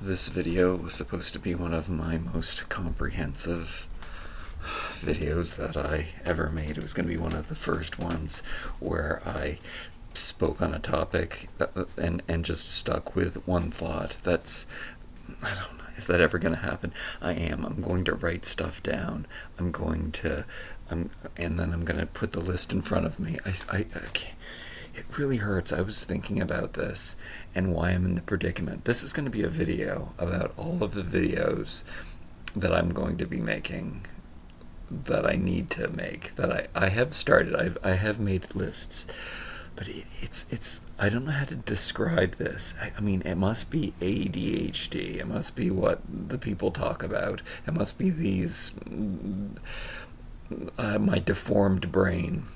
This video was supposed to be one of my most comprehensive videos that I ever made. It was going to be one of the first ones where I spoke on a topic and just stuck with one thought. I don't know, is that ever going to happen? I'm going to write stuff down. And then I'm going to put the list in front of me. I can't. It really hurts. I was thinking about this and why I'm in the predicament. This is going to be a video about all of the videos that I'm going to be making, that I need to make, that I have started. I have made lists, but it's I don't know how to describe this. I mean, it must be ADHD. It must be what the people talk about. It must be my deformed brain.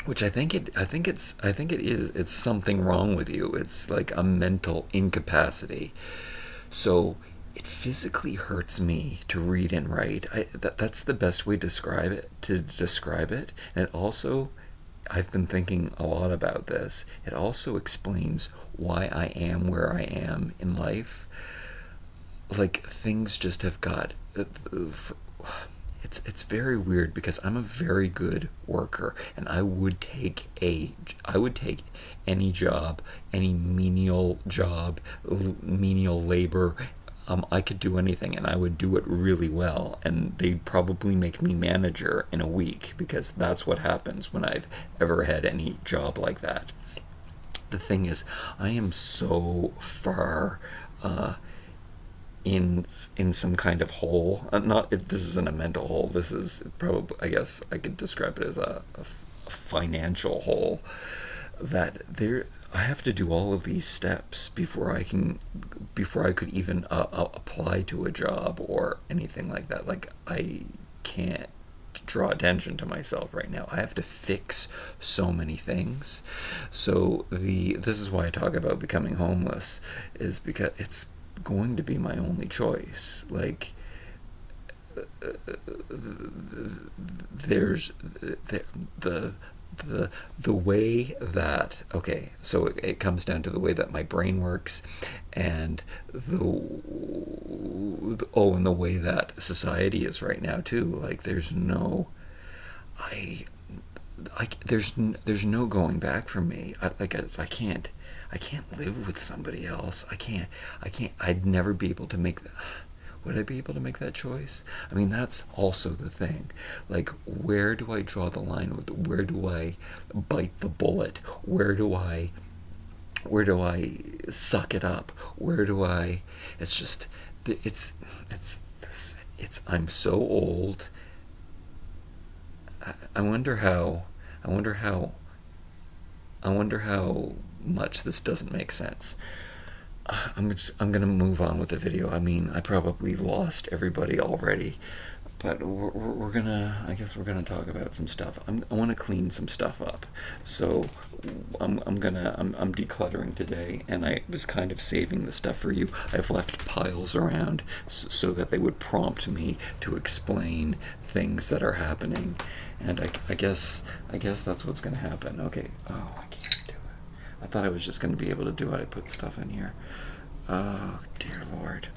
Which I think it is. It's something wrong with you. It's like a mental incapacity. So it physically hurts me to read and write. That's the best way to describe it. And it also, I've been thinking a lot about this. It also explains why I am where I am in life. Like, things just have got. It's very weird because I'm a very good worker, and I would take any job, any menial labor. I could do anything, and I would do it really well, and they'd probably make me manager in a week, because that's what happens when I've ever had any job like that. The thing is, I am so far in some kind of hole. This isn't a mental hole. This is probably, I guess I could describe it as a financial hole. I have to do all of these steps before I could even apply to a job or anything like that. Like, I can't draw attention to myself right now. I have to fix so many things. So this is why I talk about becoming homeless, is because it's going to be my only choice. Like, there's the way that, okay, so it comes down to the way that my brain works, and the way that society is right now too. Like, there's no going back for me. I can't live with somebody else. I'd never be able to make that. Would I be able to make that choice? I mean, that's also the thing. Like, where do I draw the line? Where do I bite the bullet? Where do I suck it up? I'm so old. I wonder how much this doesn't make sense. I'm gonna move on with the video. I mean, I probably lost everybody already, but I guess we're gonna talk about some stuff. I want to clean some stuff up, so I'm decluttering today, and I was kind of saving the stuff for you. I've left piles around so that they would prompt me to explain things that are happening, and I guess that's what's gonna happen. Okay. Oh, I can't do it. I thought I was just going to be able to do it. I put stuff in here. Oh, dear Lord.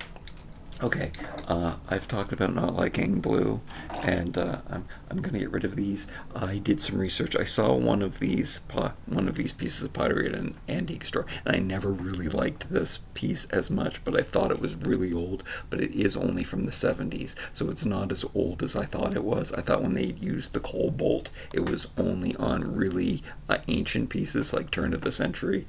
Okay, I've talked about not liking blue, and I'm going to get rid of these. I did some research. I saw one of these pieces of pottery at an antique store, and I never really liked this piece as much, but I thought it was really old. But it is only from the 70s, so it's not as old as I thought it was. I thought when they used the coal bolt, it was only on really ancient pieces, like turn of the century.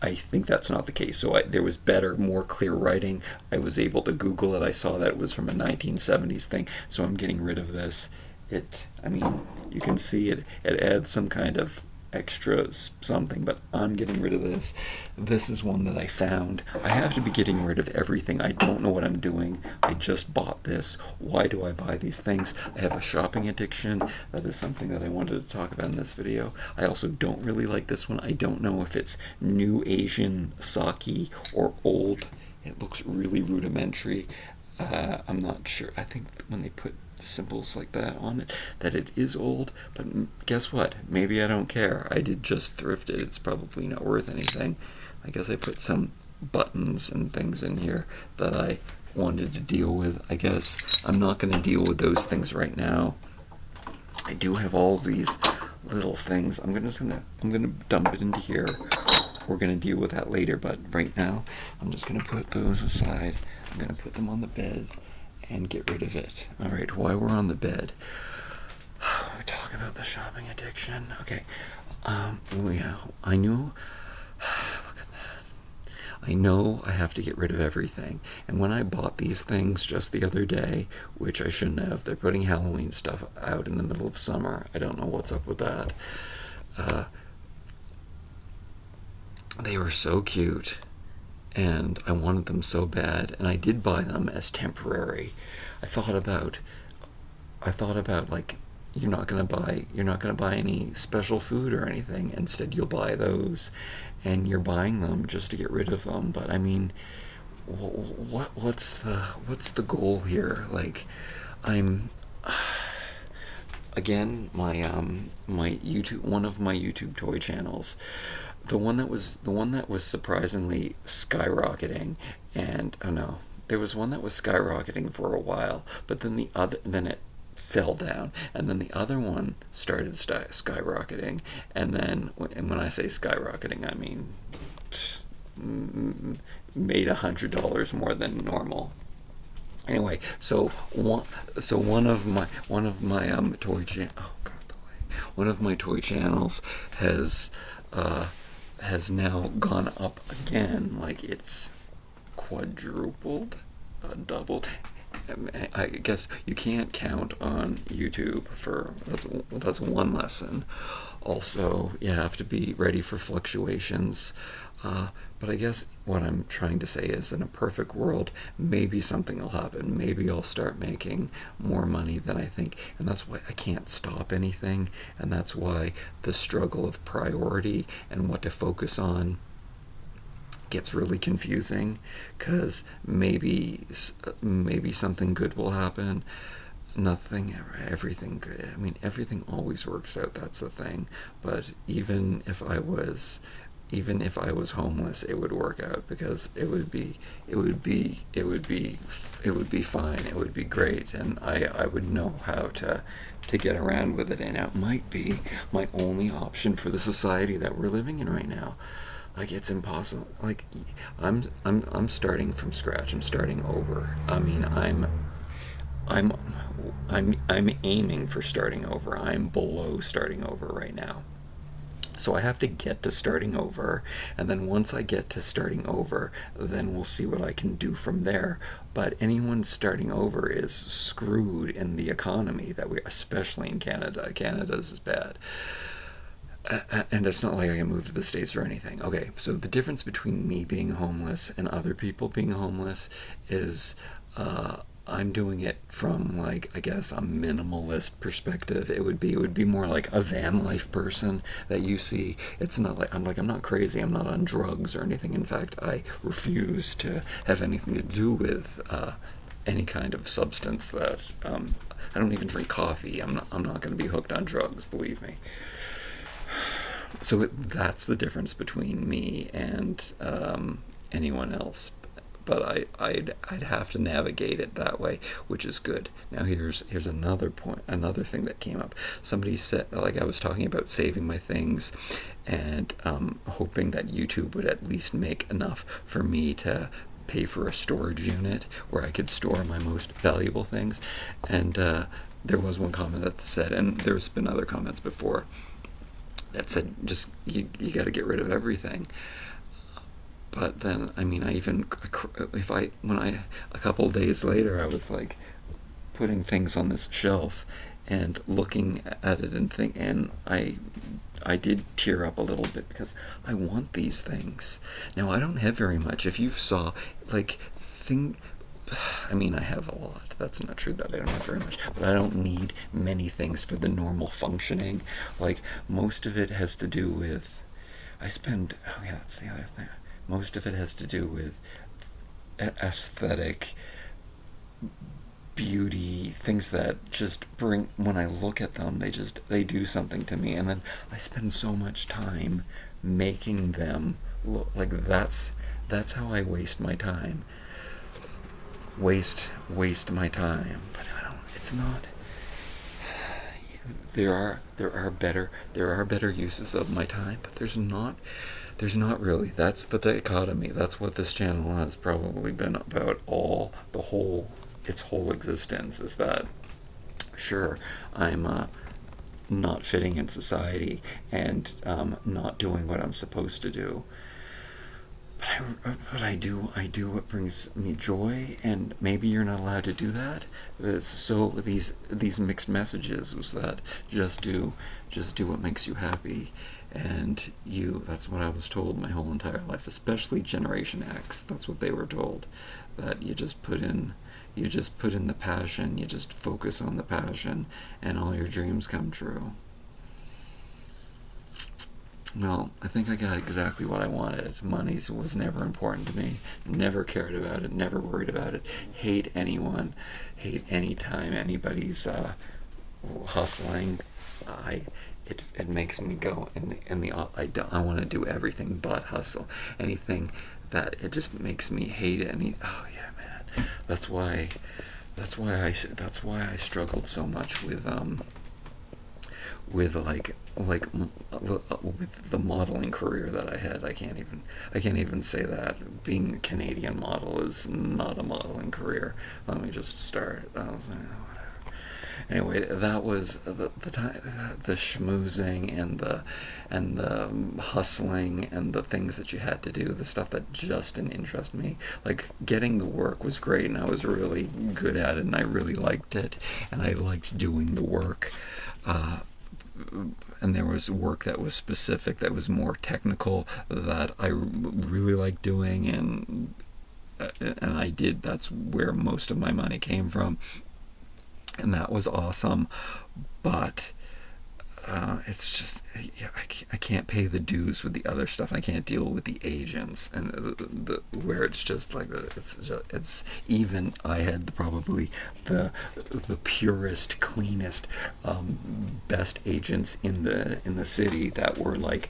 I think that's not the case. So there was better, more clear writing. I was able to Google it. I saw that it was from a 1970s thing. So I'm getting rid of this. You can see it adds some kind of extra something, but I'm getting rid of this. This is one that I found. I have to be getting rid of everything. I don't know what I'm doing. I just bought this. Why do I buy these things? I have a shopping addiction. That is something that I wanted to talk about in this video. I also don't really like this one. I don't know if it's new Asian sake or old. It looks really rudimentary. I'm not sure. I think when they put symbols like that on it, that it is old, but guess what? Maybe I don't care. I did just thrift it. It's probably not worth anything. I guess I put some buttons and things in here that I wanted to deal with. I guess I'm not going to deal with those things right now. I do have all these little things. I'm gonna dump it into here. We're gonna deal with that later, but right now I'm just gonna put those aside. I'm gonna put them on the bed and get rid of it. All right, while we're on the bed, we talk about the shopping addiction. Okay, yeah, I knew. Look at that. I know I have to get rid of everything. And when I bought these things just the other day, which I shouldn't have, they're putting Halloween stuff out in the middle of summer. I don't know what's up with that. They were so cute, and I wanted them so bad, and I did buy them as temporary. I thought about like, you're not gonna buy any special food or anything. Instead, you'll buy those, and you're buying them just to get rid of them. But I mean, what's the goal here? Like, I'm again, my YouTube, one of my YouTube toy channels, the one that was surprisingly skyrocketing, and oh no, there was one that was skyrocketing for a while, but then then it fell down, and then the other one started skyrocketing, and when I say skyrocketing, I mean made $100 more than normal. Anyway, so one of my toy one of my toy channels has now gone up again, like it's quadrupled, doubled. I guess you can't count on YouTube for that's one lesson. Also, you have to be ready for fluctuations. But I guess what I'm trying to say is, in a perfect world, maybe something will happen. Maybe I'll start making more money than I think. And that's why I can't stop anything. And that's why the struggle of priority and what to focus on gets really confusing, because maybe something good will happen. Everything good. I mean, everything always works out. That's the thing. But even if I was homeless, it would work out, because it would be fine. It would be great, and I would know how to get around with it. And it might be my only option for the society that we're living in right now. Like, it's impossible. Like, I'm starting from scratch. I'm starting over. I mean, I'm aiming for starting over. I'm below starting over right now. So I have to get to starting over, and then once I get to starting over, then we'll see what I can do from there. But anyone starting over is screwed in the economy especially in Canada. Canada's is bad. And it's not like I can move to the States or anything. Okay, so the difference between me being homeless and other people being homeless is I'm doing it from, like, I guess, a minimalist perspective. It would be more like a van life person that you see. It's not like I'm not crazy. I'm not on drugs or anything. In fact, I refuse to have anything to do with any kind of substance that I don't even drink coffee. I'm not going to be hooked on drugs, believe me. So that's the difference between me and anyone else. But I'd have to navigate it that way, which is good. Now here's another point, another thing that came up. Somebody said, like, I was talking about saving my things and hoping that YouTube would at least make enough for me to pay for a storage unit where I could store my most valuable things. And there was one comment that said, and there's been other comments before, that said, just you got to get rid of everything. But then, I mean, a couple of days later, I was like putting things on this shelf and looking at it and I did tear up a little bit, because I want these things. Now, I don't have very much. If you saw, like, I mean, I have a lot. That's not true that I don't have very much, but I don't need many things for the normal functioning. Like, most of it has to do with, that's the other thing. Most of it has to do with aesthetic, beauty, things that just bring, when I look at them, they do something to me. And then I spend so much time making them look like that's That's how I waste my time. Waste my time. But I don't. It's not. There are better uses of my time, but there's not really. That's the dichotomy. That's what this channel has probably been about its whole existence, is that sure, I'm not fitting in society and not doing what I'm supposed to do. But I do what brings me joy, and maybe you're not allowed to do that. So these mixed messages was that just do what makes you happy, and that's what I was told my whole entire life, especially Generation X. That's what they were told, that you just put in the passion, you just focus on the passion, and all your dreams come true. Well, I think I got exactly what I wanted. Money was never important to me. Never cared about it. Never worried about it. Hate anyone. Hate anytime anybody's hustling. It makes me go I want to do everything but hustle. Anything that it just makes me hate it. Oh yeah, man. That's why I struggled so much with with the modeling career that I had. I can't even say that. Being a Canadian model is not a modeling career. Let me just start. Whatever. Anyway, that was the time, the schmoozing and the hustling and the things that you had to do, the stuff that just didn't interest me. Like, getting the work was great, and I was really good at it, and I really liked it, and I liked doing the work. And there was work that was specific, that was more technical, that I really liked doing, and I did. That's where most of my money came from, and that was awesome. But it's just, I can't pay the dues with the other stuff. I can't deal with the agents and where it's just like it's even. I had probably the purest, cleanest, best agents in the city that were like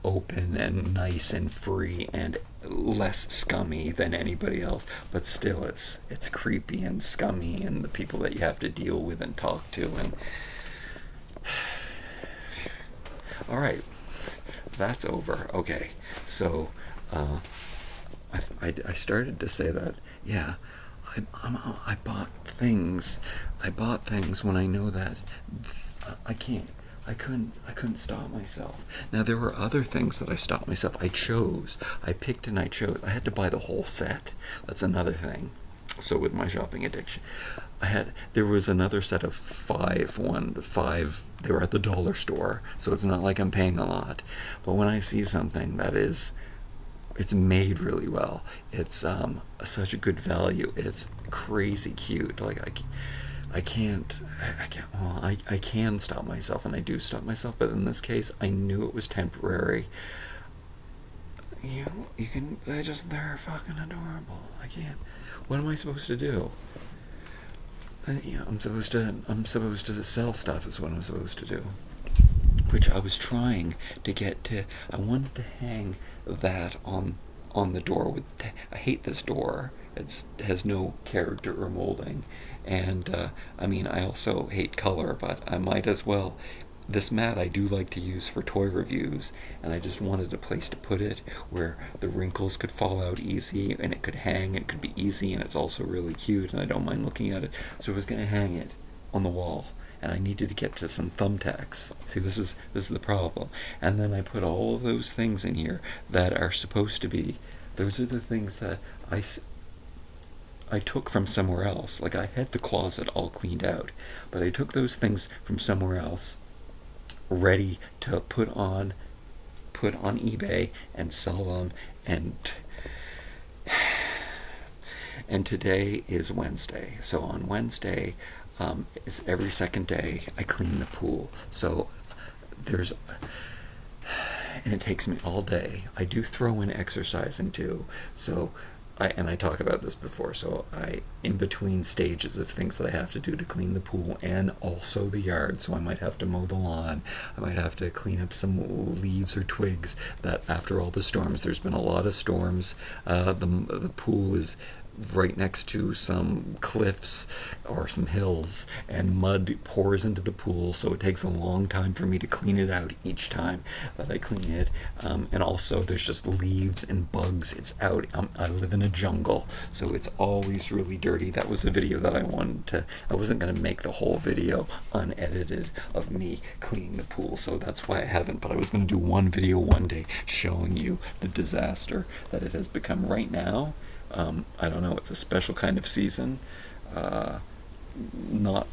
open and nice and free and less scummy than anybody else, but still it's creepy and scummy, and the people that you have to deal with and talk to. And all right, that's over. Okay, so I started to say that, yeah, I bought things when I know that I couldn't stop myself. Now, there were other things that I stopped myself. I picked and I chose. I had to buy the whole set. That's another thing. So with my shopping addiction, there was another set of five. They were at the dollar store, so it's not like I'm paying a lot. But when I see something that it's made really well, it's such a good value, it's crazy cute, like I can stop myself, and I do stop myself, but in this case, I knew it was temporary. They're fucking adorable. I can't. What am I supposed to do? I'm supposed to sell stuff is what I'm supposed to do. Which I was trying to get to. I wanted to hang that on the door. I hate this door. It has no character or molding. And I also hate color, but I might as well. This mat I do like to use for toy reviews, and I just wanted a place to put it where the wrinkles could fall out easy, and it could hang, it could be easy, and it's also really cute, and I don't mind looking at it. So I was going to hang it on the wall, and I needed to get to some thumbtacks. See, this is the problem. And then I put all of those things in here that are supposed to be, those are the things that I took from somewhere else. Like, I had the closet all cleaned out, but I took those things from somewhere else, ready to put on eBay and sell them. And today is Wednesday. So on Wednesday, is every second day I clean the pool. So and it takes me all day. I do throw in exercising too. So I talk about this before, so in between stages of things that I have to do to clean the pool and also the yard, so I might have to mow the lawn, I might have to clean up some leaves or twigs that after all the storms, there's been a lot of storms, the pool is right next to some cliffs or some hills, and mud pours into the pool, so it takes a long time for me to clean it out each time that I clean it. And also there's just leaves and bugs. It's out. I live in a jungle, so it's always really dirty. That was a video that I wasn't going to make the whole video unedited of me cleaning the pool, so that's why I haven't, but I was going to do one video one day showing you the disaster that it has become right now. I don't know, it's a special kind of season. Not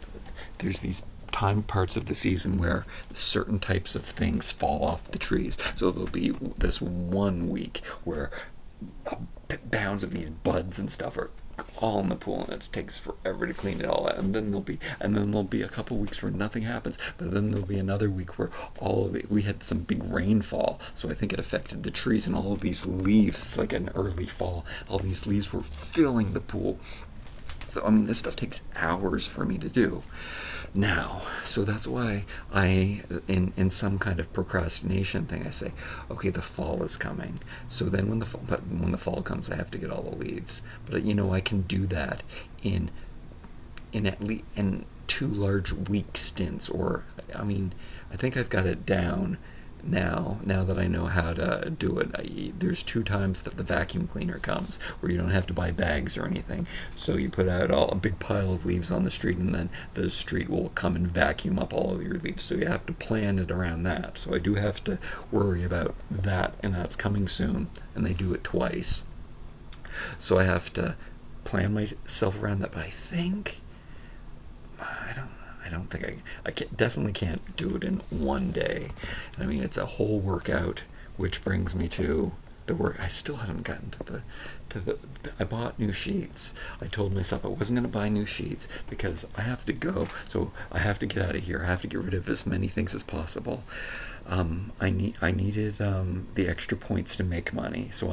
There's these parts of the season where certain types of things fall off the trees. So there'll be this 1 week where bounds of these buds and stuff are all in the pool, and it takes forever to clean it all out. And then there'll be a couple weeks where nothing happens, but then there'll be another week where all of it, we had some big rainfall, so I think it affected the trees, and all of these leaves, it's like an early fall, all these leaves were filling the pool. So I mean, this stuff takes hours for me to do now. So that's why in some kind of procrastination thing, I say, okay, the fall is coming. So then when the fall comes, I have to get all the leaves. But I can do that in at least in 2 large week stints. Or I mean, I think I've got it down now that I know how to do it. There's 2 times that the vacuum cleaner comes where you don't have to buy bags or anything, so you put out a big pile of leaves on the street, and then the street will come and vacuum up all of your leaves, so you have to plan it around that. So I do have to worry about that, and that's coming soon, and they do it twice, so I have to plan myself around that. But I think I don't think definitely can't do it in one day. I mean, it's a whole workout, which brings me to the work. I still haven't gotten to the. I bought new sheets. I told myself I wasn't going to buy new sheets because I have to go. So I have to get out of here. I have to get rid of as many things as possible. I needed the extra points to make money. So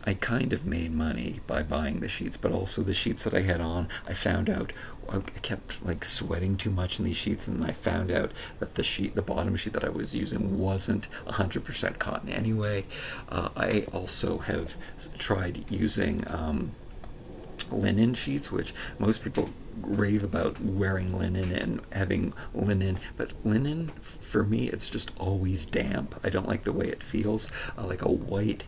I kind of made money by buying the sheets, but also the sheets that I had on, I found out I kept like sweating too much in these sheets, and then I found out that the bottom sheet that I was using wasn't 100% cotton anyway. I also have tried using linen sheets, which most people rave about wearing linen and having linen, but linen, for me, it's just always damp. I don't like the way it feels. I like a white,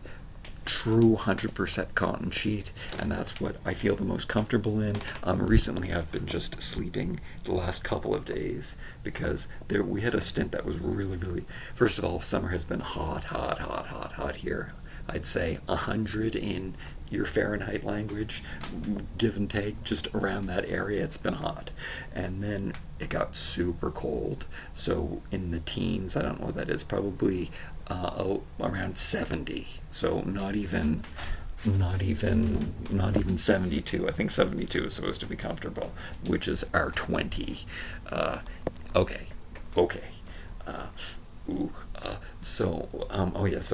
true 100% cotton sheet, and that's what I feel the most comfortable in. Recently I've been just sleeping the last couple of days because we had a stint that was really, really, first of all, summer has been hot here. I'd say 100 in your Fahrenheit language, give and take, just around that area, it's been hot. And then it got super cold, so in the teens, I don't know what that is, probably around 70, so not even 72. I think 72 is supposed to be comfortable, which is our 20. Okay. So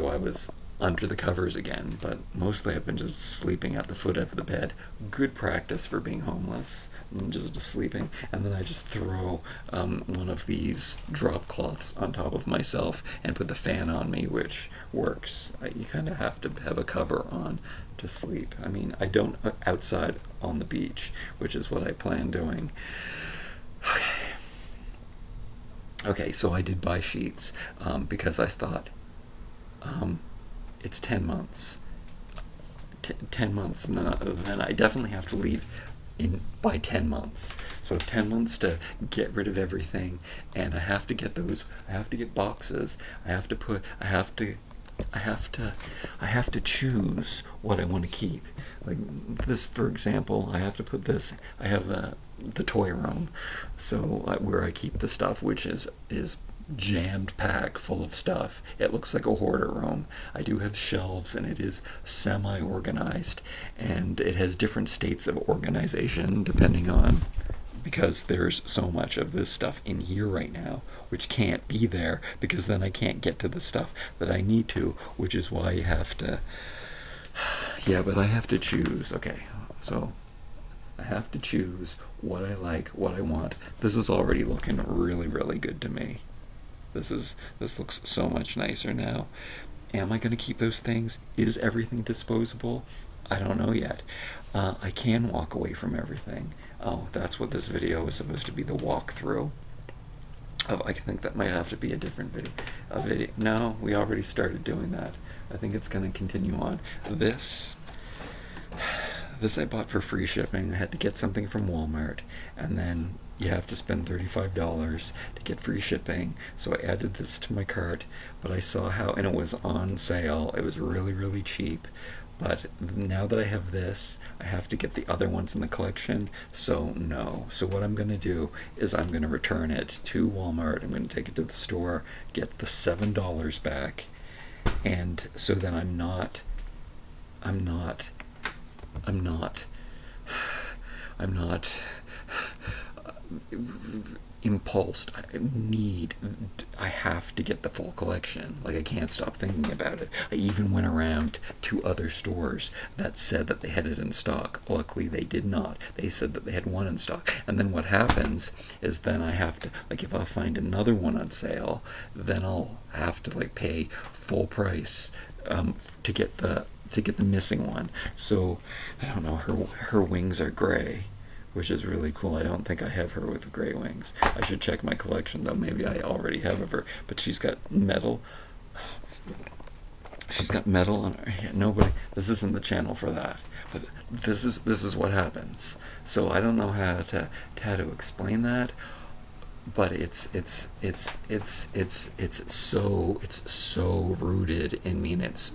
I was under the covers again, but mostly I've been just sleeping at the foot of the bed. Good practice for being homeless, just sleeping, and then I just throw one of these drop cloths on top of myself and put the fan on me, which works. You kind of have to have a cover on to sleep. I mean, I don't outside on the beach, which is what I plan doing. Okay, so I did buy sheets because I thought it's 10 months. 10 months, and then I definitely have to leave by 10 months. So 10 months to get rid of everything, and I have to get boxes. I have to choose what I want to keep. Like this, for example, I have to put this. I have the toy room, so where I keep the stuff, which is jammed packed full of stuff. It looks like a hoarder room. I do have shelves, and it is semi-organized, and it has different states of organization depending on, because there's so much of this stuff in here right now which can't be there, because then I can't get to the stuff that I need to, which is why you have to Yeah, but I have to choose. Okay, so I have to choose what I like, what I want. This is already looking really, really good to me. This looks so much nicer now. Am I going to keep those things? Is everything disposable? I don't know yet. I can walk away from everything. Oh, that's what this video is supposed to be, the walkthrough. Oh, I think that might have to be a different video. A video? No, we already started doing that. I think it's going to continue on. This I bought for free shipping. I had to get something from Walmart, and then you have to spend $35 to get free shipping. So I added this to my cart, but I saw how, and it was on sale. It was really, really cheap. But now that I have this, I have to get the other ones in the collection, so no. So what I'm going to do is I'm going to return it to Walmart. I'm going to take it to the store, get the $7 back, and so then I'm not impulsed. I have to get the full collection. Like, I can't stop thinking about it. I even went around to other stores that said that they had it in stock. Luckily they did not. They said that they had one in stock. And then what happens is then I have to, like, if I find another one on sale, then I'll have to like pay full price to get the missing one. So I don't know, her wings are gray, which is really cool. I don't think I have her with gray wings. I should check my collection though. Maybe I already have of her, but she's got metal. She's got metal on her. Yeah, nobody. This isn't the channel for that. But this is what happens. So I don't know how to explain that. But it's so rooted in me, and it's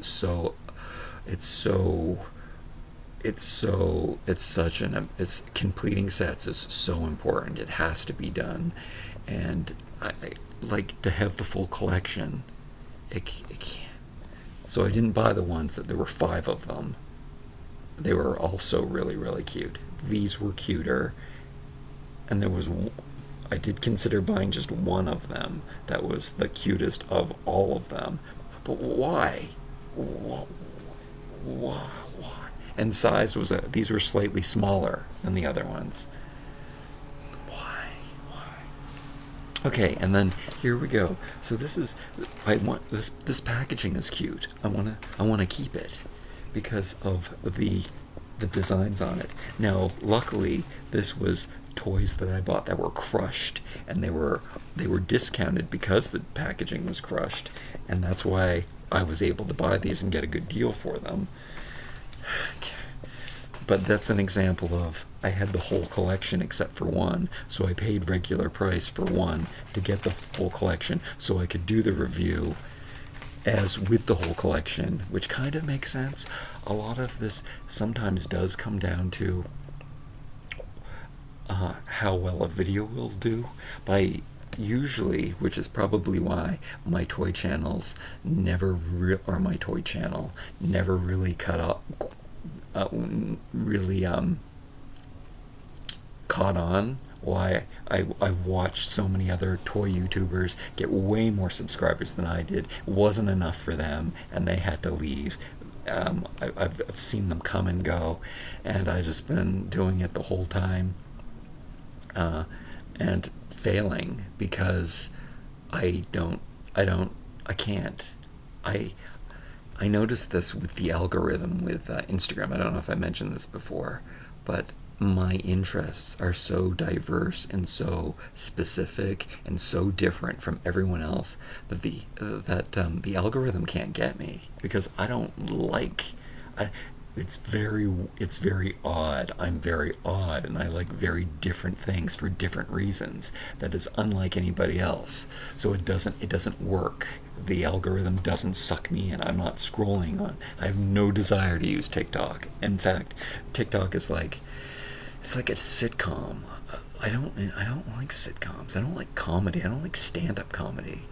completing sets is so important. It has to be done, and I like to have the full collection. It can't. So I didn't buy the ones that there were 5 of them. They were also really, really cute. These were cuter, and I did consider buying just one of them that was the cutest of all of them. But why? Why? And size these were slightly smaller than the other ones. Why? Okay, and then here we go. So I want this packaging is cute. I wanna keep it because of the designs on it. Now, luckily, this was toys that I bought that were crushed, and they were discounted because the packaging was crushed, and that's why I was able to buy these and get a good deal for them. But that's an example of, I had the whole collection except for one, so I paid regular price for one to get the full collection so I could do the review as with the whole collection, which kind of makes sense. A lot of this sometimes does come down to how well a video will do, but I usually, which is probably why my toy channels never or my toy channel never really caught on. Why I've watched so many other toy YouTubers get way more subscribers than I did. It wasn't enough for them, and they had to leave. I've seen them come and go, and I've just been doing it the whole time, and failing because I can't. I noticed this with the algorithm with Instagram. I don't know if I mentioned this before, but my interests are so diverse and so specific and so different from everyone else that the algorithm can't get me because I don't like. It's very odd. I'm very odd, and I like very different things for different reasons. That is unlike anybody else. So it doesn't work. The algorithm doesn't suck me in. I'm not scrolling on. I have no desire to use TikTok. In fact, TikTok is like, it's like a sitcom. I don't like sitcoms. I don't like comedy. I don't like stand-up comedy.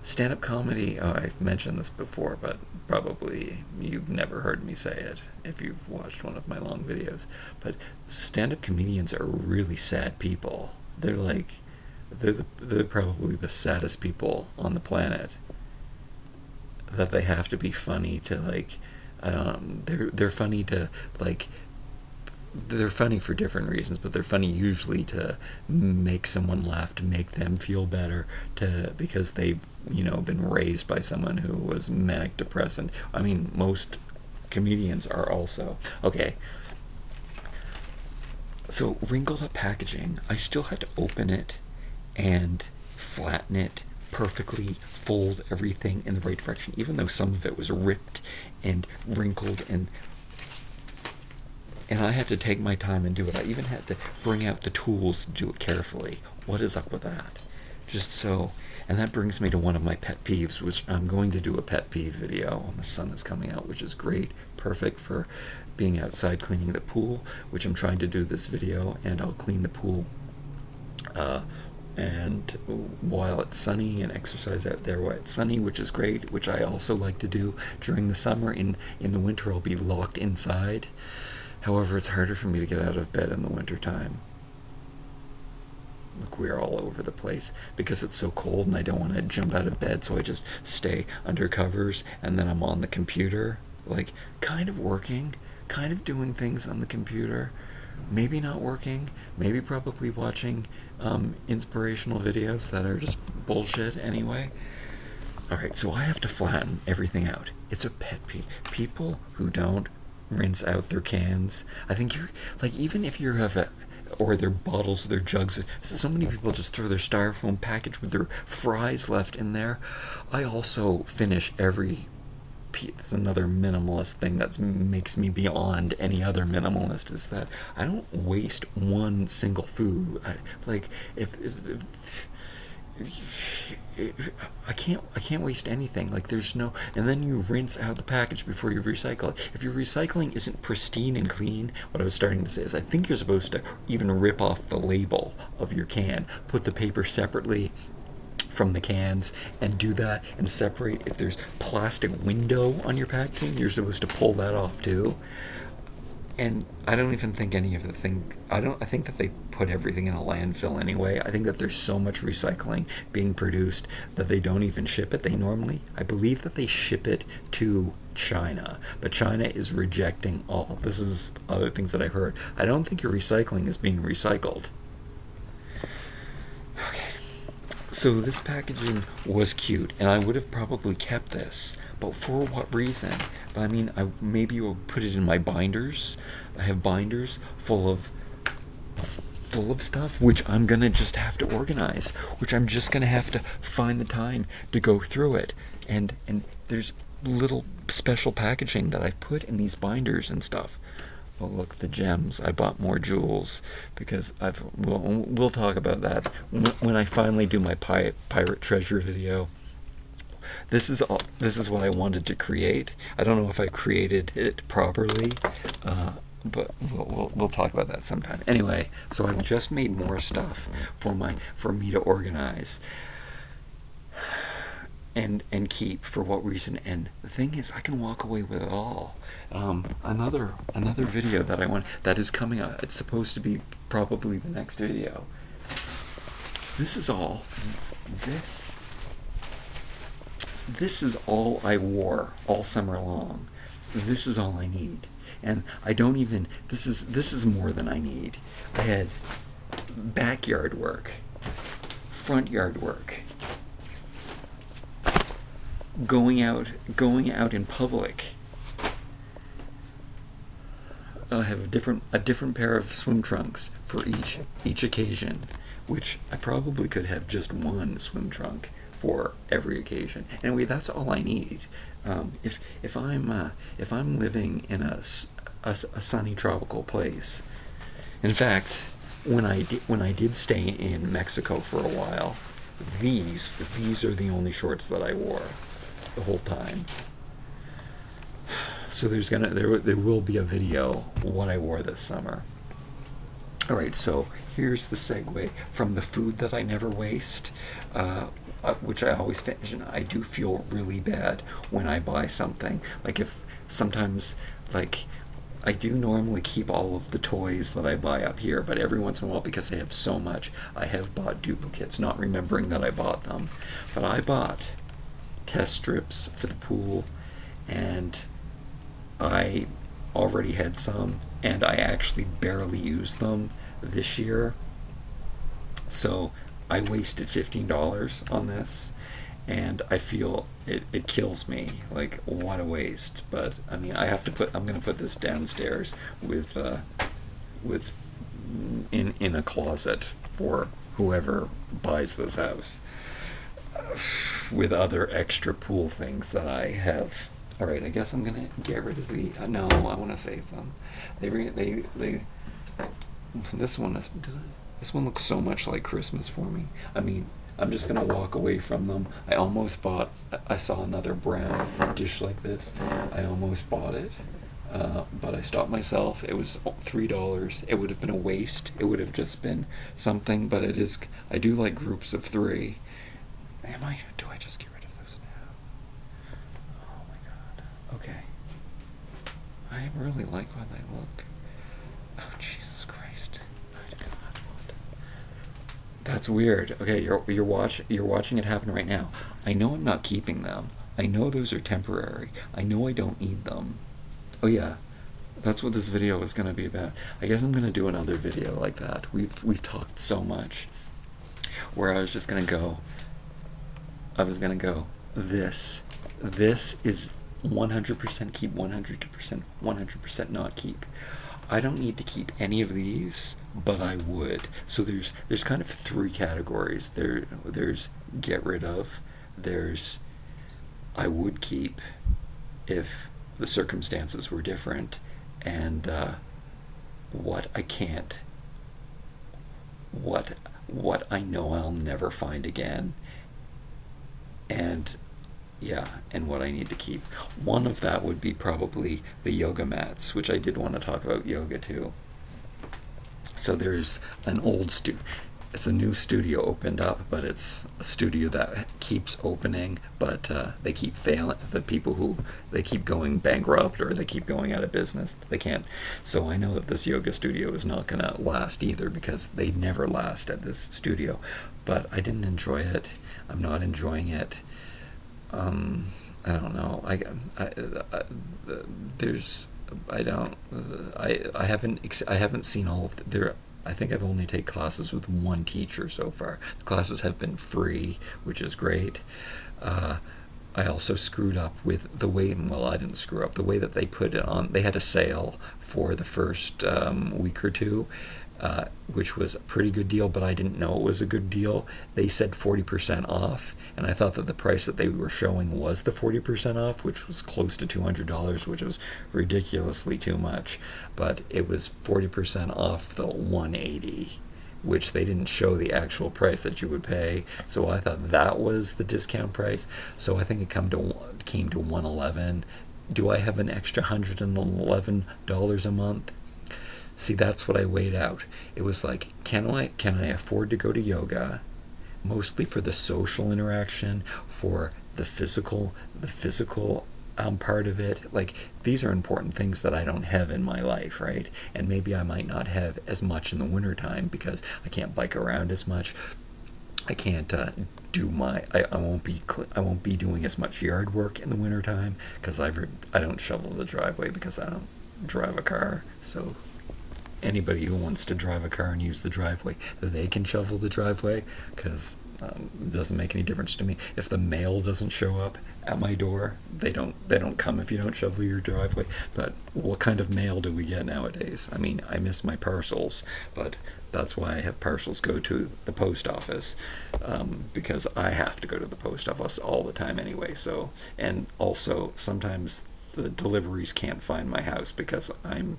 Stand-up comedy, I've mentioned this before, but probably you've never heard me say it if you've watched one of my long videos. But stand-up comedians are really sad people. They're probably the saddest people on the planet. That they have to be funny to They're funny to like. They're funny for different reasons, but they're funny usually to make someone laugh, to make them feel better, because they've been raised by someone who was manic depressant. I mean, most comedians are also. Okay. So wrinkled up packaging, I still had to open it and flatten it perfectly, fold everything in the right direction, even though some of it was ripped and wrinkled, and I had to take my time and do it. I even had to bring out the tools to do it carefully. What is up with that? Just so, and that brings me to one of my pet peeves, which I'm going to do a pet peeve video when the sun is coming out, which is great, perfect for being outside cleaning the pool, which I'm trying to do this video, and I'll clean the pool and while it's sunny, and exercise out there while it's sunny, which is great, which I also like to do during the summer. In the winter, I'll be locked inside. However, it's harder for me to get out of bed in the wintertime. Look, we're all over the place because it's so cold and I don't want to jump out of bed, so I just stay under covers, and then I'm on the computer, like kind of working, kind of doing things on the computer, maybe not working, maybe probably watching inspirational videos that are just bullshit anyway. Alright, so I have to flatten everything out. It's a pet peeve. People who don't rinse out their cans. I think you're like, even if you have or their bottles, their jugs. So many people just throw their styrofoam package with their fries left in there. I also finish every. That's another minimalist thing that makes me beyond any other minimalist, is that I don't waste one single food. I can't waste anything. Like, there's no, and then you rinse out the package before you recycle it. If your recycling isn't pristine and clean, what I was starting to say is I think you're supposed to even rip off the label of your can, put the paper separately from the cans, and do that, and separate. If there's plastic window on your packaging, you're supposed to pull that off too. And I don't even think any of the thing. I think that they put everything in a landfill anyway. I think that there's so much recycling being produced that they don't even ship it. I believe that they ship it to China, but China is rejecting all. This is other things that I heard. I don't think your recycling is being recycled. Okay. So this packaging was cute, and I would have probably kept this, but for what reason? But I mean, I maybe will put it in my binders. I have binders full of stuff, which I'm gonna just have to organize, which I'm just gonna have to find the time to go through it. And there's little special packaging that I put in these binders and stuff. Oh, look, the gems. I bought more jewels because we'll talk about that when I finally do my pirate treasure video. This is what I wanted to create. I don't know if I created it properly, but we'll talk about that sometime. Anyway, so I've just made more stuff for me to organize and keep. For what reason? And the thing is, I can walk away with it all. Another video that I want, that is coming out. It's supposed to be probably the next video. This is all I wore all summer long. This is all I need. And I don't even, this is more than I need. I had backyard work, front yard work, going out in public. I have a different pair of swim trunks for each occasion, which I probably could have just one swim trunk for every occasion. Anyway, that's all I need. If I'm living in a sunny tropical place. In fact, when I did stay in Mexico for a while, these are the only shorts that I wore the whole time. So there will be a video what I wore this summer. All right, so here's the segue from the food that I never waste, which I always finish, and I do feel really bad when I buy something. Like, if sometimes, like, I do normally keep all of the toys that I buy up here, but every once in a while, because I have so much, I have bought duplicates, not remembering that I bought them. But I bought test strips for the pool, and I already had some, and I actually barely used them this year. So I wasted $15 on this, and I feel it kills me. Like, what a waste. But I mean, I'm gonna put this downstairs with in a closet for whoever buys this house, with other extra pool things that I have. All right, I guess I'm gonna get rid of the. No, I want to save them. They. This one looks so much like Christmas for me. I mean, I'm just gonna walk away from them. I almost bought. I saw another brown dish like this. I almost bought it, but I stopped myself. It was $3. It would have been a waste. It would have just been something. But it is. I do like groups of three. Do I just get rid of those now? Oh my god. Okay. I really like how they look. Oh Jesus Christ. My God. That's weird. Okay, you're watching it happen right now. I know I'm not keeping them. I know those are temporary. I know I don't need them. Oh yeah. That's what this video is going to be about. I guess I'm going to do another video like that. We've talked so much where I was going to go, this is 100% keep, 100% not keep. I don't need to keep any of these, but I would. So there's kind of three categories. There's get rid of, there's I would keep if the circumstances were different, and what I can't, what I know I'll never find again, and yeah, and what I need to keep. One of that would be probably the yoga mats, which I did want to talk about yoga too. So there's an it's a new studio opened up, but it's a studio that keeps opening, but they keep failing. The people they keep going bankrupt, or they keep going out of business. They can't. So I know that this yoga studio is not going to last either, because they never last at this studio. But I didn't enjoy it. I'm not enjoying it. I don't know. I haven't seen all of there. I think I've only taken classes with one teacher so far. The classes have been free, which is great. I also screwed up with the way, well, I didn't screw up, the way that they put it on. They had a sale for the first week or two, which was a pretty good deal, but I didn't know it was a good deal. They said 40% off, and I thought that the price that they were showing was the 40% off, which was close to $200, which was ridiculously too much. But it was 40% off the $180, which they didn't show the actual price that you would pay. So I thought that was the discount price. So I think it came to $111. Do I have an extra $111 a month? See, that's what I weighed out. It was like, can I afford to go to yoga, mostly for the social interaction, for the physical part of it. Like, these are important things that I don't have in my life, right? And maybe I might not have as much in the wintertime because I can't bike around as much. I can't I won't be doing as much yard work in the wintertime because I don't shovel the driveway because I don't drive a car. So anybody who wants to drive a car and use the driveway, they can shovel the driveway, because it doesn't make any difference to me. If the mail doesn't show up at my door, they don't come if you don't shovel your driveway. But what kind of mail do we get nowadays? I mean, I miss my parcels, but that's why I have parcels go to the post office, because I have to go to the post office all the time anyway. So, and also sometimes the deliveries can't find my house because I'm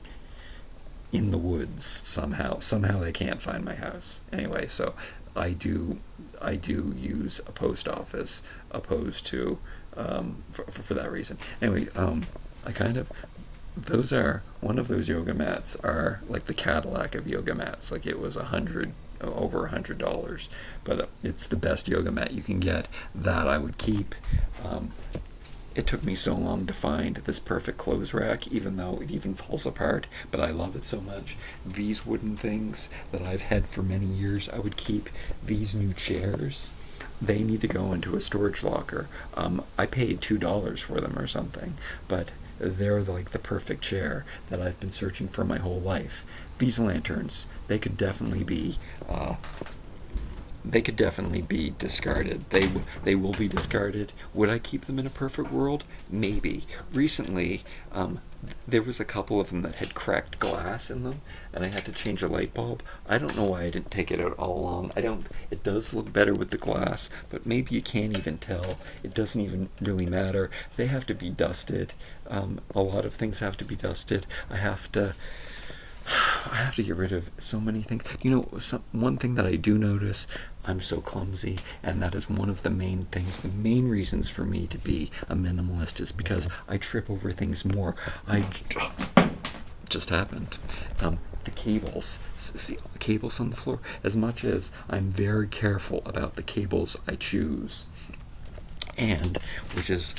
in the woods somehow they can't find my house anyway. So I do use a post office opposed to for that reason. Anyway, those are one of those yoga mats are like the Cadillac of yoga mats. Like, it was over $100, but it's the best yoga mat you can get. That I would keep. It took me so long to find this perfect clothes rack, even though it even falls apart, but I love it so much. These wooden things that I've had for many years, I would keep. These new chairs, they need to go into a storage locker. I paid $2 for them or something, but they're like the perfect chair that I've been searching for my whole life. These lanterns, they could definitely be discarded. They will be discarded. Would I keep them in a perfect world? Maybe. Recently, there was a couple of them that had cracked glass in them, and I had to change a light bulb. I don't know why I didn't take it out all along. I don't. It does look better with the glass, but maybe you can't even tell. It doesn't even really matter. They have to be dusted. A lot of things have to be dusted. I have to get rid of so many things. One thing that I do notice, I'm so clumsy, and that is one of the main things, the main reasons for me to be a minimalist is because I trip over things more. Just happened. The cables. See all the cables on the floor? As much as I'm very careful about the cables I choose, and which is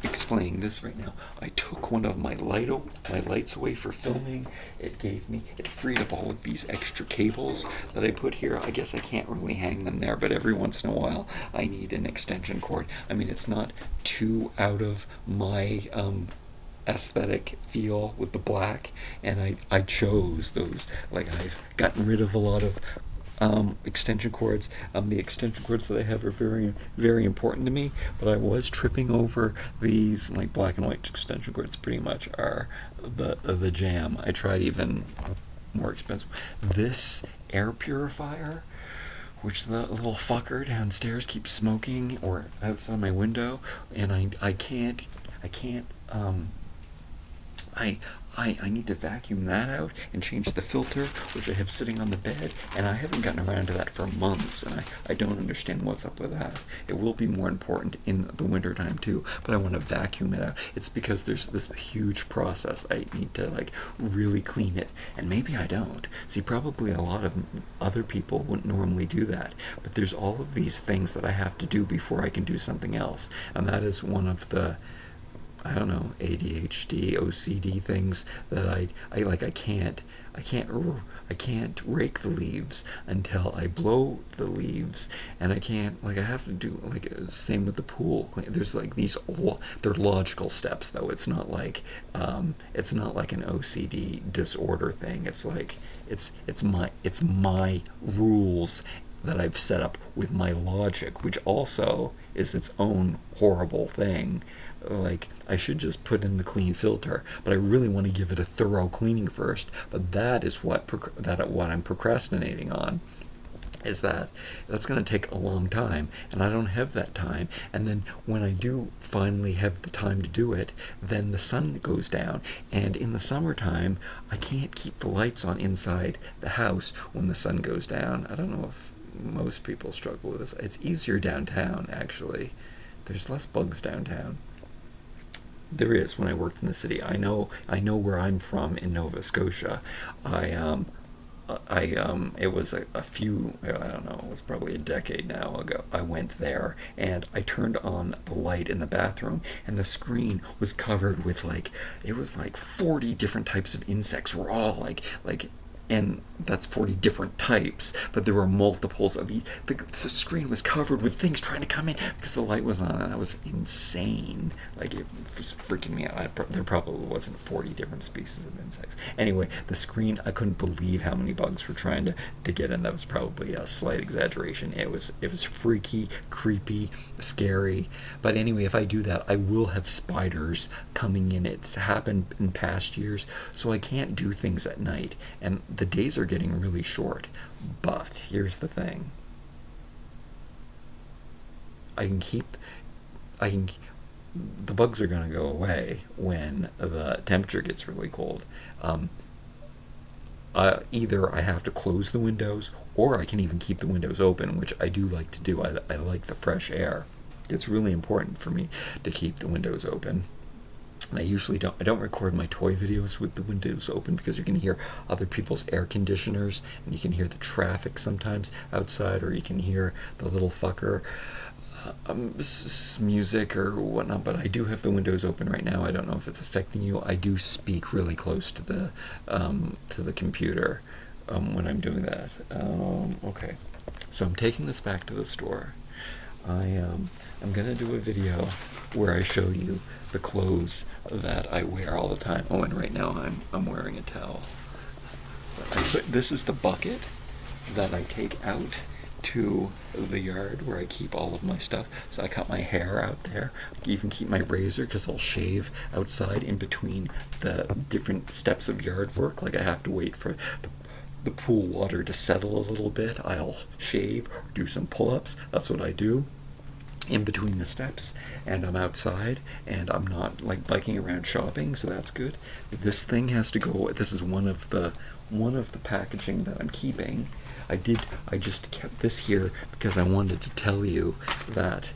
explaining this right now, I took one of my lights away for filming. It freed up all of these extra cables that I put here. I guess I can't really hang them there, but every once in a while I need an extension cord. I mean, it's not too out of my aesthetic feel with the black, and I chose those. Like, I've gotten rid of a lot of extension cords. The extension cords that I have are very, very important to me, but I was tripping over these like black and white extension cords. Pretty much are the jam. I tried even more expensive. This air purifier, which the little fucker downstairs keeps smoking or outside my window, and I can't I need to vacuum that out and change the filter, which I have sitting on the bed, and I haven't gotten around to that for months, and I don't understand what's up with that. It will be more important in the wintertime too, but I want to vacuum it out. It's because there's this huge process. I need to like really clean it, and maybe I don't. See, probably a lot of other people wouldn't normally do that, but there's all of these things that I have to do before I can do something else, and that is one of the ADHD, OCD things that I can't rake the leaves until I blow the leaves, and I have to do same with the pool. There's like they're logical steps though. It's not like an OCD disorder thing. It's like it's my rules that I've set up with my logic, which also is its own horrible thing. Like, I should just put in the clean filter, but I really want to give it a thorough cleaning first. But that is what I'm procrastinating on. Is that's going to take a long time, and I don't have that time. And then when I do finally have the time to do it, then the sun goes down, and in the summertime I can't keep the lights on inside the house when the sun goes down. I don't know if most people struggle with this. It's easier downtown, actually. There's less bugs downtown. There is when I worked in the city. I know where I'm from in Nova Scotia. It was a few, I don't know, it was probably a decade now ago. I went there and I turned on the light in the bathroom, and the screen was covered with it was 40 different types of insects were all and that's 40 different types, but there were multiples of each. The screen was covered with things trying to come in because the light was on, and that was insane. It was freaking me out. There probably wasn't 40 different species of insects. Anyway, the screen, I couldn't believe how many bugs were trying to get in. That was probably a slight exaggeration. It was freaky, creepy, scary. But anyway, if I do that, I will have spiders coming in. It's happened in past years, so I can't do things at night. And the days are getting really short, but here's the thing. The bugs are going to go away when the temperature gets really cold. Either I have to close the windows, or I can even keep the windows open, which I do like to do. I like the fresh air. It's really important for me to keep the windows open. And I don't record my toy videos with the windows open because you can hear other people's air conditioners, and you can hear the traffic sometimes outside, or you can hear the little fucker music or whatnot. But I do have the windows open right now. I don't know if it's affecting you. I do speak really close to the computer when I'm doing that. Okay, so I'm taking this back to the store. I'm gonna do a video where I show you the clothes that I wear all the time. Oh, and right now I'm wearing a towel. This is the bucket that I take out to the yard where I keep all of my stuff. So I cut my hair out there. I even keep my razor because I'll shave outside in between the different steps of yard work. Like I have to wait for the pool water to settle a little bit. I'll shave, do some pull-ups. That's what I do in between the steps, and I'm outside and I'm not like biking around shopping, so that's good. This thing has to go. This is one of the packaging that I'm keeping. I just kept this here because I wanted to tell you that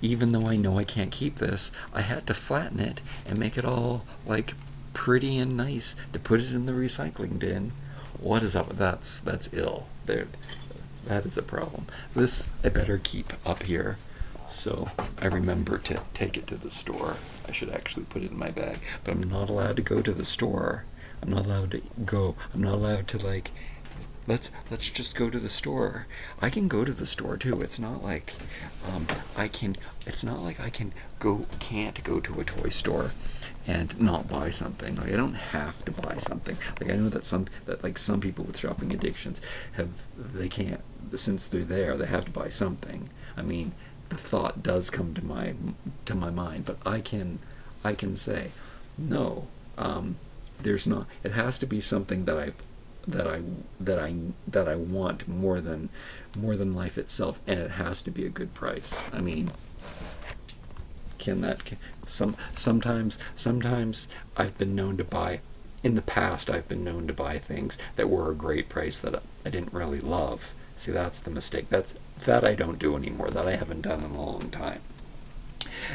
even though I know I can't keep this, I had to flatten it and make it all like pretty and nice to put it in the recycling bin. What is up with that? That's ill. That is a problem. This I better keep up here so I remember to take it to the store. I should actually put it in my bag, but I'm not allowed to go to the store. I'm not allowed to go. I'm not allowed to like, let's just go to the store. I can go to the store too. It's not like it's not like I can't go to a toy store and not buy something. Like I don't have to buy something. Like I know that some people with shopping addictions they can't, since they're there, they have to buy something. I mean, the thought does come to my mind, but I can say no. There's not. It has to be something that I want more than life itself, and it has to be a good price. I mean, sometimes I've been known to buy. In the past, I've been known to buy things that were a great price that I didn't really love. See, that's the mistake. That I don't do anymore. That I haven't done in a long time.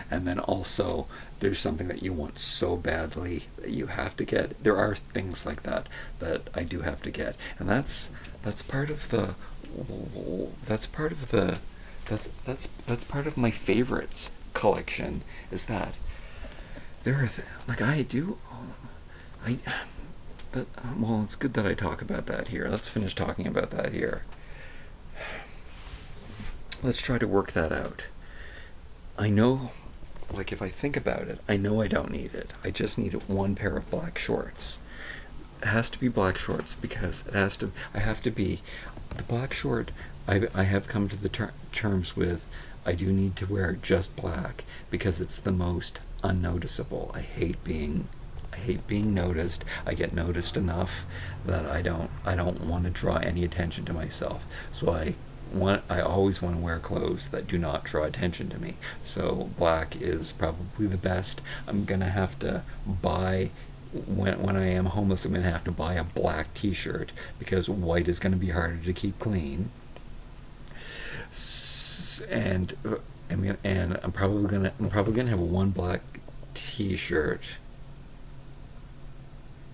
And then also, there's something that you want so badly that you have to get. There are things like that I do have to get, and that's part of my favorites collection. Is that there are well, it's good that I talk about that here. Let's finish talking about that here. Let's try to work that out. I know, like if I think about it, I know I don't need it. I just need one pair of black shorts. It has to be black shorts because I have to be, the black short, I have come to the terms with, I do need to wear just black because it's the most unnoticeable. I hate being noticed. I get noticed enough that I don't want to draw any attention to myself. So I always want to wear clothes that do not draw attention to me. So black is probably the best. I'm gonna have to buy, when I am homeless, I'm gonna have to buy a black t-shirt because white is gonna be harder to keep clean. And I'm probably gonna have one black t-shirt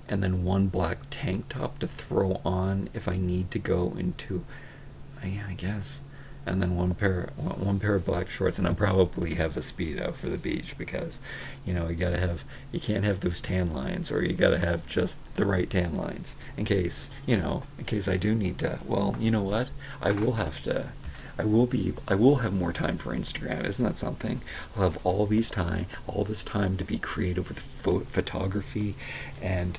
and then one black tank top to throw on if I need to go into, I guess, and then one pair of black shorts, and I probably have a Speedo for the beach because, you can't have those tan lines, or you gotta have just the right tan lines in case I do need to. Well, you know what? I will have more time for Instagram. Isn't that something? I'll have all this time to be creative with photography, and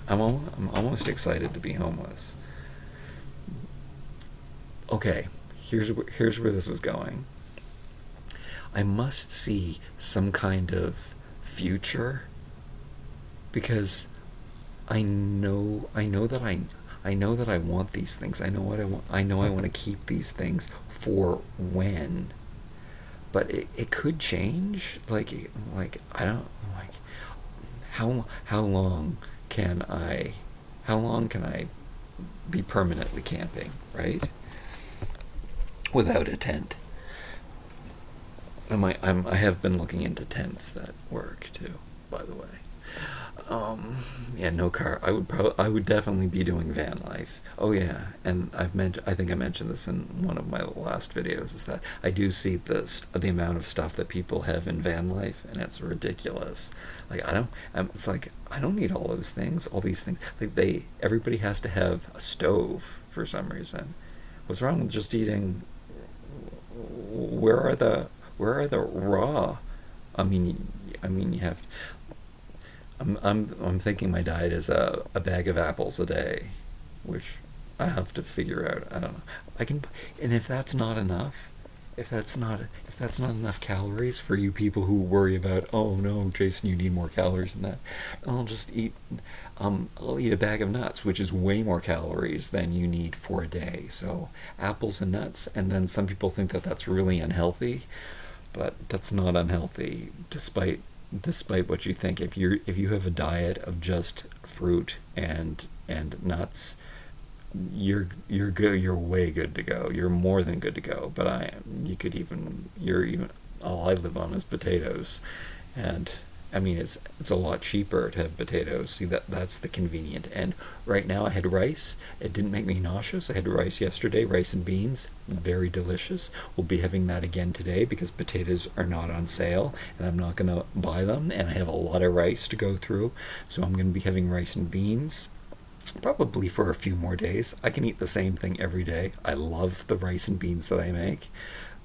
I'm almost excited to be homeless. Okay, here's where this was going. I must see some kind of future because I know that I want these things. I know what I want. I know I want to keep these things for when, but it could change. Like I don't like how long can I be permanently camping, right? Without a tent. I have been looking into tents that work too, by the way. Yeah, no car. I would definitely be doing van life. Oh yeah, and I think I mentioned this in one of my last videos. Is that I do see the amount of stuff that people have in van life, and it's ridiculous. Like it's like I don't need all those things, all these things. Like everybody has to have a stove for some reason. What's wrong with just eating? Where are the raw? You have. I'm thinking my diet is a bag of apples a day, which I have to figure out. I don't know. I can, and if that's not enough, if that's not enough calories for you people who worry about, oh no, Jason, you need more calories than that, I'll just I'll eat a bag of nuts, which is way more calories than you need for a day. So apples and nuts, and then some people think that that's really unhealthy, but that's not unhealthy, despite what you think. If you have a diet of just fruit and nuts, you're good. You're way good to go. You're more than good to go. But you could even you're even all I live on is potatoes, and I mean it's a lot cheaper to have potatoes. See, that's the convenient. And right now I had rice. It didn't make me nauseous. I had rice yesterday, rice and beans, very delicious. We'll be having that again today because potatoes are not on sale, and I'm not gonna buy them. And I have a lot of rice to go through, so I'm gonna be having rice and beans probably for a few more days. I can eat the same thing every day. I love the rice and beans that I make.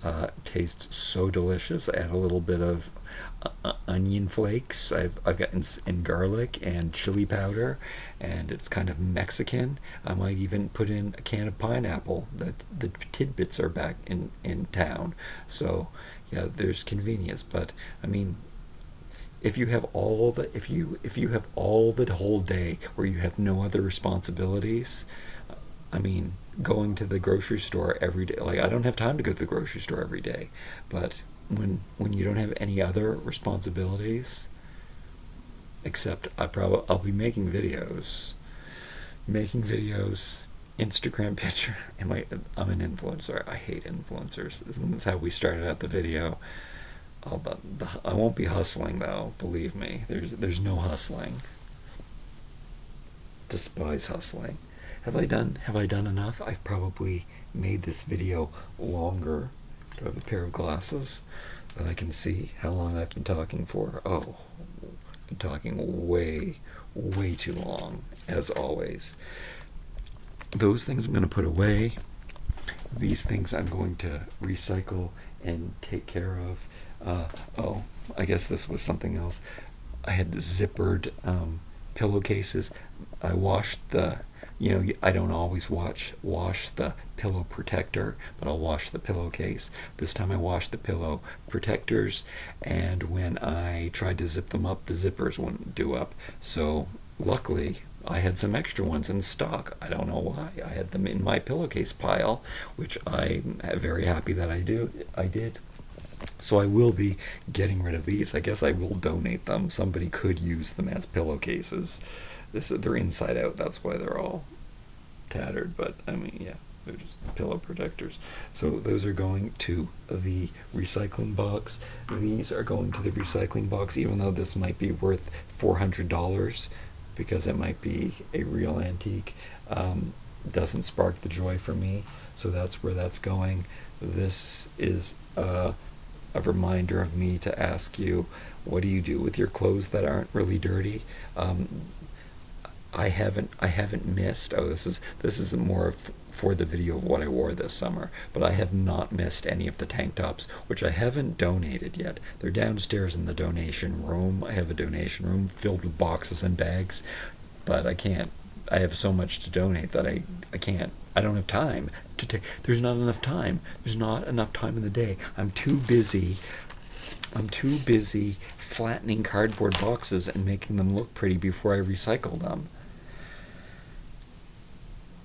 It tastes so delicious. I add a little bit of onion flakes. I've got in garlic and chili powder, and it's kind of Mexican. I might even put in a can of pineapple. The tidbits are back in town, so yeah, there's convenience. But I mean, if you have all the whole day where you have no other responsibilities, I mean, going to the grocery store every day, like I don't have time to go to the grocery store every day, but when you don't have any other responsibilities, except I'll be making videos, Instagram picture. I'm an influencer. I hate influencers. Isn't this how we started out the video? I won't be hustling though. Believe me, there's no hustling. Despise hustling. Have I done enough? I've probably made this video longer. Do I have a pair of glasses that I can see how long I've been talking for? Oh, I've been talking way too long, as always. Those things I'm going to put away. These things I'm going to recycle and take care of. I guess this was something else. I had zippered pillowcases. I washed I don't always wash the pillow protector, but I'll wash the pillowcase. This time I washed the pillow protectors, and when I tried to zip them up, the zippers wouldn't do up. So luckily, I had some extra ones in stock. I don't know why. I had them in my pillowcase pile, which I'm very happy that I did. So I will be getting rid of these. I guess I will donate them. Somebody could use them as pillowcases. They're inside out. That's why they're all tattered. But I mean, yeah, they're just pillow protectors. So those are going to the recycling box. These are going to the recycling box, even though this might be worth $400 because it might be a real antique. Doesn't spark the joy for me. So that's where that's going. This is a reminder of me to ask you, what do you do with your clothes that aren't really dirty? I haven't missed. Oh, this is more for the video of what I wore this summer, but I have not missed any of the tank tops, which I haven't donated yet. They're downstairs in the donation room. I have a donation room filled with boxes and bags, but I can't. I have so much to donate that I can't. I don't have time to take. There's not enough time. There's not enough time in the day. I'm too busy flattening cardboard boxes and making them look pretty before I recycle them.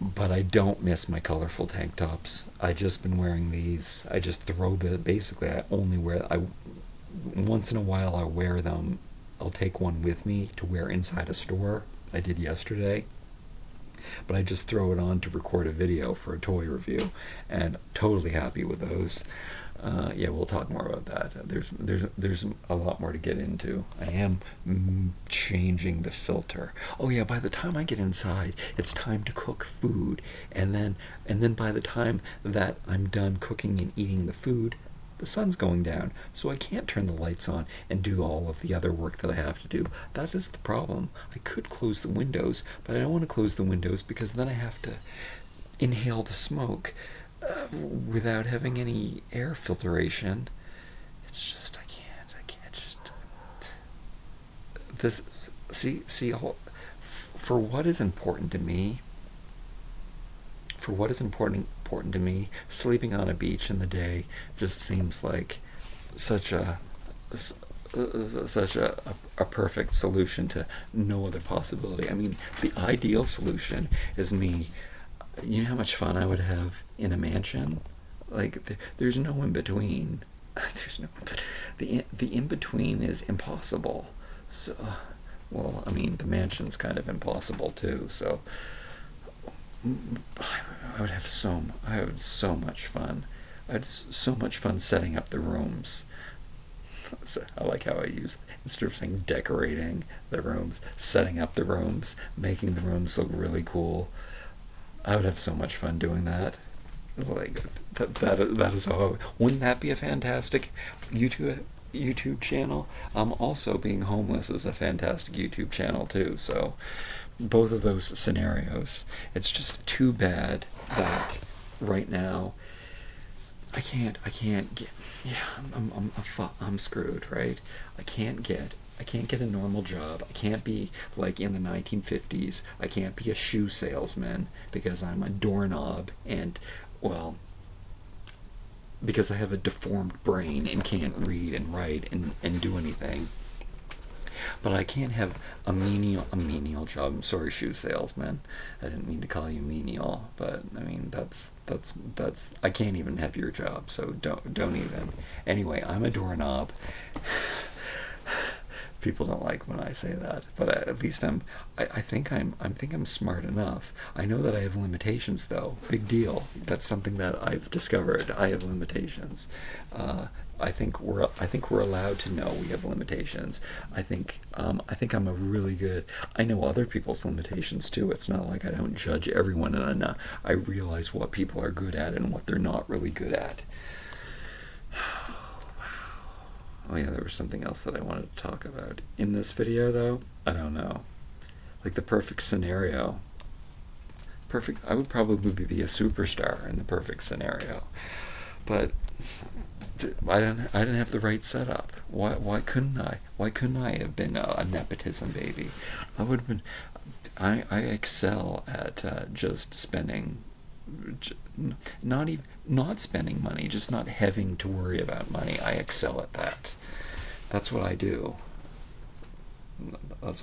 But I don't miss my colorful tank tops. I just been wearing these. I just basically I only wear, once in a while I wear them. I'll take one with me to wear inside a store. I did yesterday. But I just throw it on to record a video for a toy review, and totally happy with those. Yeah, we'll talk more about that. There's a lot more to get into. I am changing the filter. Oh yeah, by the time I get inside, it's time to cook food, and then by the time that I'm done cooking and eating the food, the sun's going down, so I can't turn the lights on and do all of the other work that I have to do. That is the problem. I could close the windows, but I don't want to close the windows because then I have to inhale the smoke without having any air filtration. It's just I can't just this. See, for what is important to me. For what is important to me, sleeping on a beach in the day just seems like such a such a perfect solution to no other possibility. I mean, the ideal solution is me. You know how much fun I would have in a mansion? Like, there's no in between. There's no. The in between is impossible. So, well, I mean, the mansion's kind of impossible too. So, I would have so much fun. I had so much fun setting up the rooms. So I like how I use, instead of saying decorating the rooms, setting up the rooms, making the rooms look really cool. I would have so much fun doing that. Like that is how. Wouldn't that be a fantastic YouTube channel? Also, being homeless is a fantastic YouTube channel too. So both of those scenarios. It's just too bad that right now I can't get. Yeah, I'm screwed, right? I can't get a normal job. I can't be like in the 1950s. I can't be a shoe salesman because I'm a doorknob and, well, because I have a deformed brain and can't read and write and do anything. But I can't have a menial job. I'm sorry, shoe salesman. I didn't mean to call you menial, but I mean that's I can't even have your job, so don't even. Anyway, I'm a doorknob. People don't like when I say that, but at least I think I'm smart enough. I know that I have limitations, though. Big deal. That's something that I've discovered. I have limitations. I think we're allowed to know we have limitations. I think I'm a really good. I know other people's limitations too. It's not like I don't judge everyone, and I realize what people are good at and what they're not really good at. Oh yeah, there was something else that I wanted to talk about in this video, though. I don't know. Like the perfect scenario. I would probably be a superstar in the perfect scenario, but I didn't have the right setup. Why couldn't I? Why couldn't I have been a nepotism baby? I would have been. I excel at just spending. Not spending money, just not having to worry about money. I excel at that. That's what I do. That's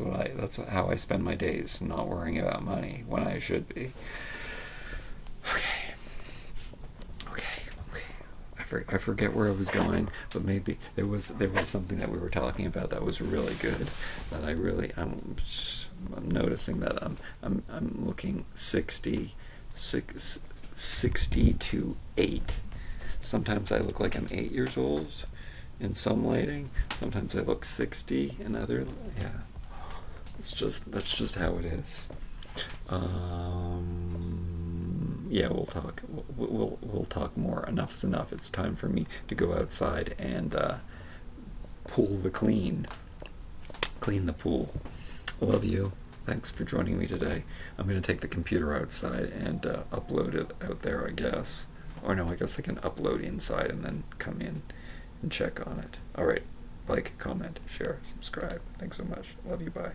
how I spend my days, not worrying about money when I should be. Okay. I forget where I was going, but maybe there was something that we were talking about that was really good. That I'm noticing that I'm looking 60 to 8. Sometimes I look like I'm 8 years old in some lighting. Sometimes I look 60 in other. Yeah, that's just how it is. Yeah, we'll talk. We'll talk more. Enough is enough. It's time for me to go outside and clean the pool. I love you. Thanks for joining me today. I'm going to take the computer outside and upload it out there, I guess. Or no, I guess I can upload inside and then come in and check on it. All right. Like, comment, share, subscribe. Thanks so much. Love you. Bye.